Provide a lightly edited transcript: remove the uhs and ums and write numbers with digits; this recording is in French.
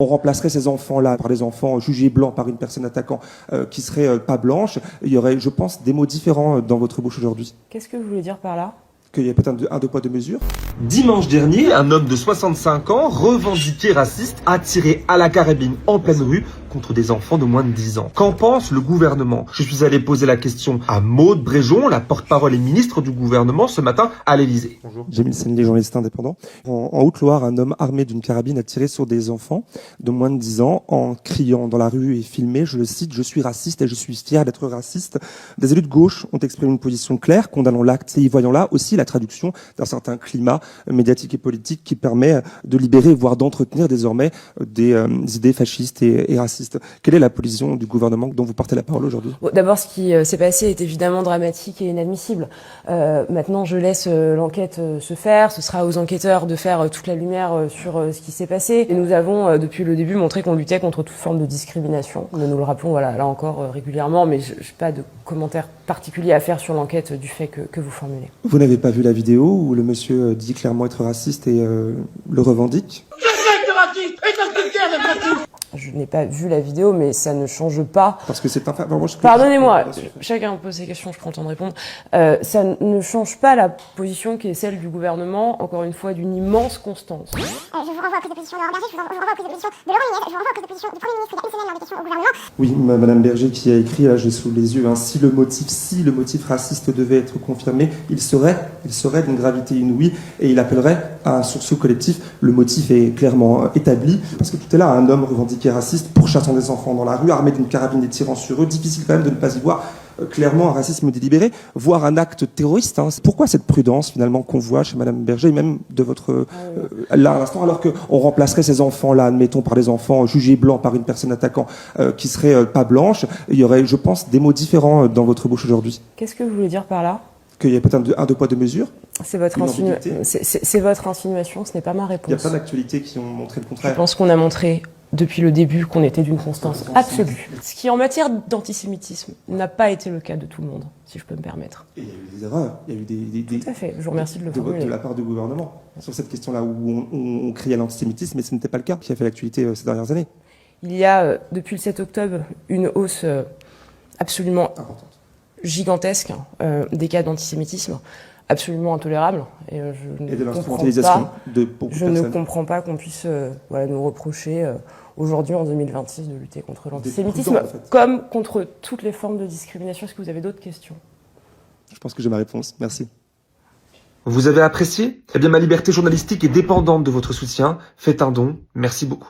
On remplacerait ces enfants-là par des enfants jugés blancs par une personne attaquant qui serait pas blanche. Il y aurait, je pense, des mots différents dans votre bouche aujourd'hui. Qu'est-ce que vous voulez dire par là? Qu'il y a peut-être un deux poids deux mesures. Dimanche dernier, un homme de 65 ans, revendiqué raciste, a tiré à la carabine en pleine rue contre des enfants de moins de 10 ans. Qu'en pense le gouvernement? Je suis allé poser la question à Maude Bréjon, la porte-parole et ministre du gouvernement, ce matin à l'Élysée. Bonjour. Jamil Senli, journaliste indépendant. En Haute-Loire, un homme armé d'une carabine a tiré sur des enfants de moins de 10 ans en criant dans la rue et filmé, je le cite, « Je suis raciste et je suis fier d'être raciste ». Des élus de gauche ont exprimé une position claire, condamnant l'acte et y voyant là aussi la traduction d'un certain climat médiatique et politique qui permet de libérer, voire d'entretenir désormais des idées fascistes et racistes. Quelle est la position du gouvernement dont vous portez la parole aujourd'hui? D'abord, ce qui s'est passé est évidemment dramatique et inadmissible. Maintenant, je laisse l'enquête se faire. Ce sera aux enquêteurs de faire toute la lumière sur ce qui s'est passé. Et nous avons, depuis le début, montré qu'on luttait contre toute forme de discrimination. Nous le rappelons, voilà, là encore régulièrement, mais je n'ai pas de commentaire particulier à faire sur l'enquête du fait que vous formulez. Vous n'avez pas vu la vidéo où le monsieur dit clairement être raciste et le revendique? Je n'ai pas vu la vidéo, mais ça ne change pas. Parce que c'est un... Pardonnez-moi, chacun pose ses questions, je prends le temps de répondre. Ça ne change pas la position qui est celle du gouvernement, encore une fois, d'une immense constance. Je vous renvoie à la prise de position de Laurent Berger, je vous renvoie à la prise de position de Laurent Nunez, je vous renvoie à la prise de position du Premier ministre il y a une semaine lors des questions au gouvernement. Oui, Madame Berger qui a écrit, là j'ai sous les yeux, hein, si le motif raciste devait être confirmé, il serait d'une gravité inouïe et il appellerait à un sursaut collectif. Le motif est clairement établi, parce que tout est là, un homme revendiqué raciste, pourchassant des enfants dans la rue, armé d'une carabine et tirant sur eux, difficile quand même de ne pas y voir clairement un racisme délibéré, voire un acte terroriste. Hein. Pourquoi cette prudence finalement qu'on voit chez Madame Berger et même de votre là à l'instant, alors qu'on remplacerait ces enfants-là, admettons, par des enfants jugés blancs par une personne attaquant qui serait pas blanche, il y aurait, je pense, des mots différents dans votre bouche aujourd'hui. Qu'est-ce que vous voulez dire par là? Qu'il y a peut-être un deux poids deux mesures. C'est votre insinuation, ce n'est pas ma réponse. Il n'y a pas d'actualités qui ont montré le contraire. Je pense qu'on a montré depuis le début qu'on était d'une constance absolue. Ce qui, en matière d'antisémitisme, n'a pas été le cas de tout le monde, si je peux me permettre. Et il y a eu des erreurs, il y a eu des Tout à fait, je vous remercie de le formuler. De la part du gouvernement, sur cette question-là où on criait à l'antisémitisme, mais ce n'était pas le cas qui a fait l'actualité ces dernières années. Il y a, depuis le 7 octobre, une hausse absolument Importante. Gigantesque des cas d'antisémitisme, absolument intolérable. Et de l'instrumentalisation je ne comprends pas qu'on puisse nous reprocher aujourd'hui, en 2026, de lutter contre l'antisémitisme, en fait, comme contre toutes les formes de discrimination. Est-ce que vous avez d'autres questions? Je pense que j'ai ma réponse. Merci. Vous avez apprécié? Eh bien, ma liberté journalistique est dépendante de votre soutien. Faites un don. Merci beaucoup.